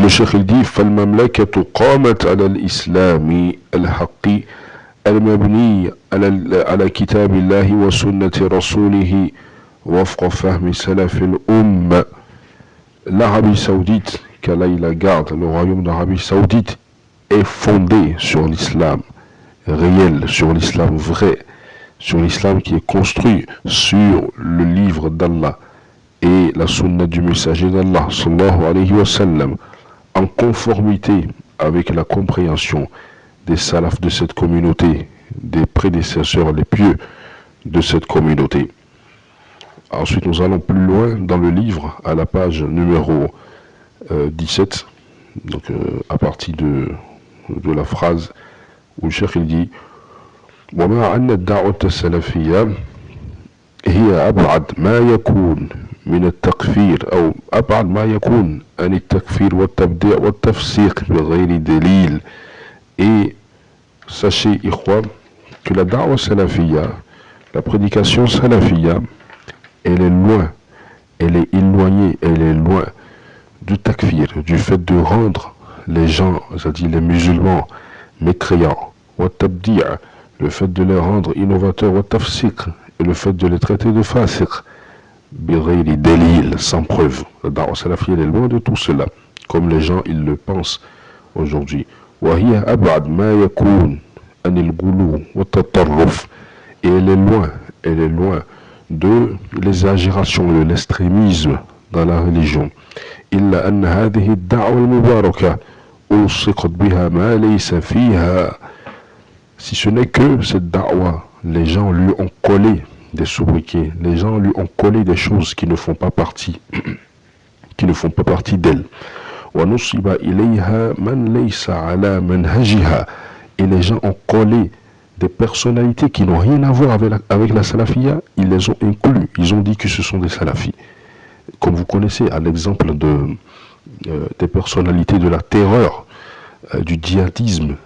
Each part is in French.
le cheikh il dit فالمملكة قامت على الإسلام الحق المبني على كتاب الله وسنة رسوله وفق فهم سلف الأمة. L'Arabie Saoudite, qu'Allah il la garde, le royaume d'Arabie Saoudite, est fondé sur l'islam réel, sur l'islam vrai, sur l'islam qui est construit sur le livre d'Allah et la sunna du messager d'Allah, sallallahu alayhi wa sallam, en conformité avec la compréhension des salafs de cette communauté, des prédécesseurs les pieux de cette communauté. Ensuite, nous allons plus loin dans le livre, à la page numéro 17, donc à partir de la phrase où le cheikh il dit وَمَا أَنَّ الدَّعْوَةَ السَّلَفِيَّةَ هي أبعد ما يكون من التكفير أو أبعد ما يكون عن التكفير والتبديع والتفسيق بغير دليل. Et sachez, ikhwan, que la da'wa salafiyya, la prédication salafiyya, elle est loin, elle est éloignée, elle est loin du takfir, du fait de rendre les gens, c'est-à-dire les musulmans, mécréants, wa tabdi', le fait de les rendre innovateurs, wa tafsiq, et le fait de les traiter de fasiq, bighayri dalil, sans preuve. La da'wa salafiyya est loin de tout cela, comme les gens ils le pensent aujourd'hui. Wa hiya ab'ad ma yakun anil ghulu wa tatarruf, et elle est loin de l'exagération, de l'extrémisme dans la religion. إلا أن هذه الدعوة المباركة ألصقت بها ما ليس فيها. Si ce n'est que cette da'wa, les gens lui ont collé des sobriquets, les gens lui ont collé des choses qui ne font pas partie, d'elle. ونصب إليها من ليس على منهجها, et les gens ont collé des personnalités qui n'ont rien à voir avec la salafiyya, ils les ont inclus, ils ont dit que ce sont des salafis. Comme vous connaissez, à l'exemple des personnalités de la terreur, du djihadisme,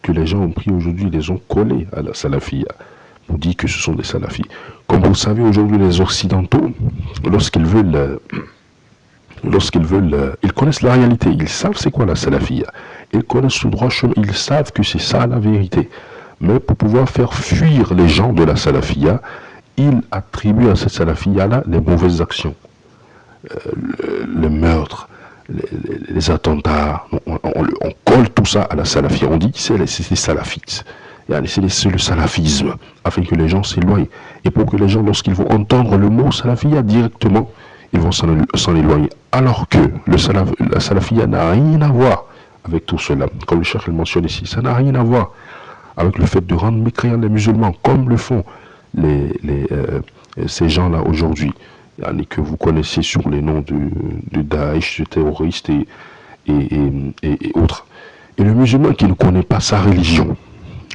que les gens ont pris aujourd'hui, les ont collés à la salafiyya. On dit que ce sont des salafis. Comme vous le savez aujourd'hui, les occidentaux, lorsqu'ils veulent, ils connaissent la réalité, ils savent c'est quoi la salafiyya, ils connaissent le droit chemin, ils savent que c'est ça la vérité. Mais pour pouvoir faire fuir les gens de la salafiyya, ils attribuent à cette salafiyya-là les mauvaises actions, le meurtre, les attentats. On colle tout ça à la salafiyya. On dit c'est les salafites. C'est le salafisme, afin que les gens s'éloignent. Et pour que les gens, lorsqu'ils vont entendre le mot salafiyya directement, ils vont s'en éloigner. Alors que la salafiyya n'a rien à voir avec tout cela. Comme le cheikh le mentionne ici, ça n'a rien à voir avec le fait de rendre mécréants les musulmans, comme le font ces gens-là aujourd'hui, que vous connaissez sur les noms de Daesh, de terroristes et autres. Et le musulman qui ne connaît pas sa religion,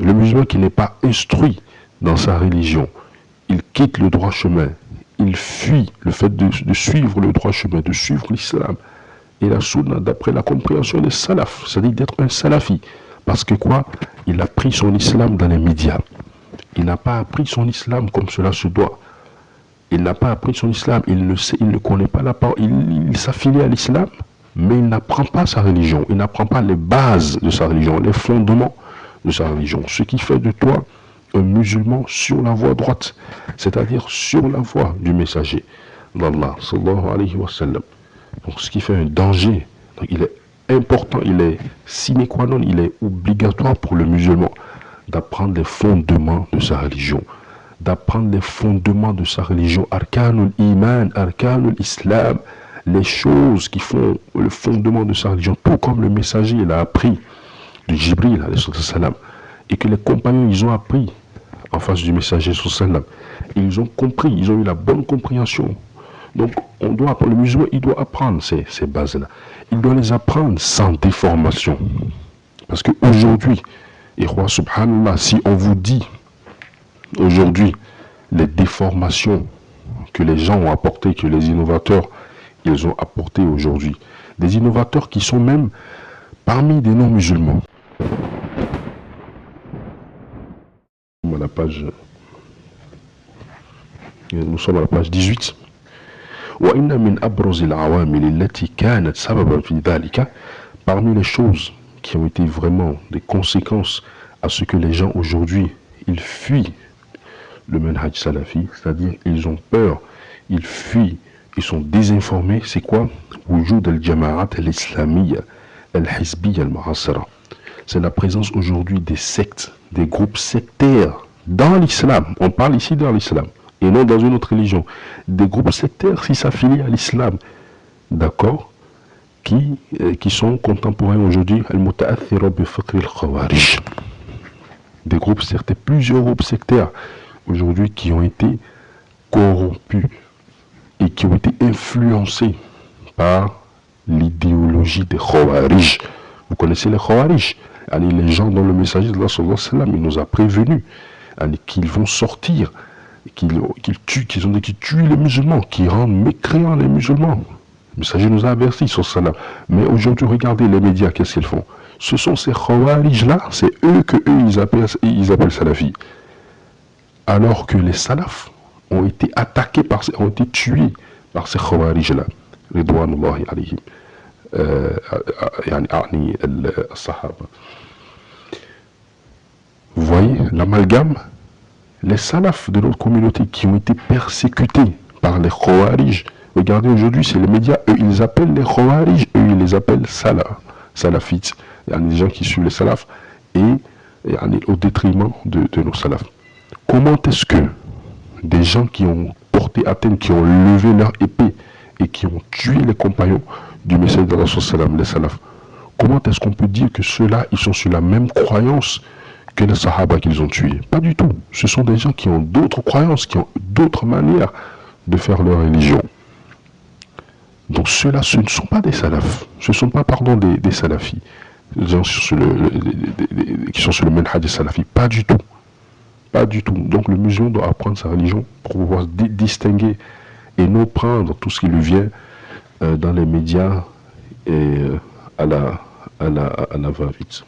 le musulman qui n'est pas instruit dans sa religion, il quitte le droit chemin, il fuit le fait de suivre le droit chemin, de suivre l'islam et la sunna d'après la compréhension des salafs, c'est-à-dire d'être un salafi. Parce que quoi? Il a pris son islam dans les médias. Il n'a pas appris son islam comme cela se doit. Il n'a pas appris son islam, il ne connaît pas la parole, il s'affilie à l'islam, mais il n'apprend pas sa religion, il n'apprend pas les bases de sa religion, les fondements de sa religion. Ce qui fait de toi un musulman sur la voie droite, c'est-à-dire sur la voie du messager d'Allah, sallallahu alayhi wa sallam. Donc ce qui fait un danger, donc il est important, il est sine qua non, il est obligatoire pour le musulman d'apprendre les fondements de sa religion, d'apprendre les fondements de sa religion, arkanul iman, arkanul islam, les choses qui font le fondement de sa religion, tout comme le messager l'a appris de Jibril, et que les compagnons ils ont appris en face du messager, ils ont compris, ils ont eu la bonne compréhension. Donc le musulman il doit apprendre ces bases-là, il doit les apprendre sans déformation, parce qu'aujourd'hui, et roi subhanallah, si on vous dit aujourd'hui les déformations que les gens ont apportées, que les innovateurs ils ont apporté aujourd'hui, des innovateurs qui sont même parmi des non-musulmans. Nous sommes à la page 18. وإن من أبرز العوامل التي كانت سببا في ذلك, parmi les choses qui ont été vraiment des conséquences à ce que les gens aujourd'hui, ils fuient le manhaj salafi, c'est-à-dire ils ont peur, ils fuient, ils sont désinformés, c'est quoi? Wujud al-jama'at al-islamiyya, al-hizbiyya al-mu'assara. C'est la présence aujourd'hui des sectes, des groupes sectaires dans l'islam. On parle ici dans l'islam et non dans une autre religion. Des groupes sectaires qui s'affilient à l'islam, d'accord, qui sont contemporains aujourd'hui, al-muta'athira bi fiqh al-khawarij. Des groupes sectaires, plusieurs groupes sectaires aujourd'hui qui ont été corrompus et qui ont été influencés par l'idéologie des Khawarij. Vous connaissez les Khawarij, les gens dont le messager de Allah il nous a prévenus qu'ils vont sortir, qu'ils tuent les musulmans, qu'ils rendent mécréants les musulmans. Le messager nous a avertis sur cela. Mais aujourd'hui, regardez les médias, qu'est-ce qu'ils font? Ce sont ces Khawarij-là, c'est eux ils appellent salafis. Alors que les salafs ont été attaqués, ont été tués par ces Khawarij-là. Ridwanullahi alayhim. Vous voyez l'amalgame? Les salafs de notre communauté qui ont été persécutés par les Khawarij. Regardez aujourd'hui, c'est les médias, eux ils appellent les Khawarij, eux ils les appellent salafites. Il y a des gens qui suivent les salafs et au détriment de nos salafs. Comment est-ce que des gens qui ont porté atteinte, qui ont levé leur épée et qui ont tué les compagnons du messager de Allah, les salafs, comment est-ce qu'on peut dire que ceux-là, ils sont sur la même croyance que les sahaba qu'ils ont tués? Pas du tout. Ce sont des gens qui ont d'autres croyances, qui ont d'autres manières de faire leur religion. Donc ceux-là, ce ne sont pas des salafs. Ce ne sont pas, des salafis. Des gens qui sont sur le manhaj salafi. Pas du tout. Pas du tout. Donc le musulman doit apprendre sa religion pour pouvoir distinguer et non prendre tout ce qui lui vient dans les médias et à la va-vite.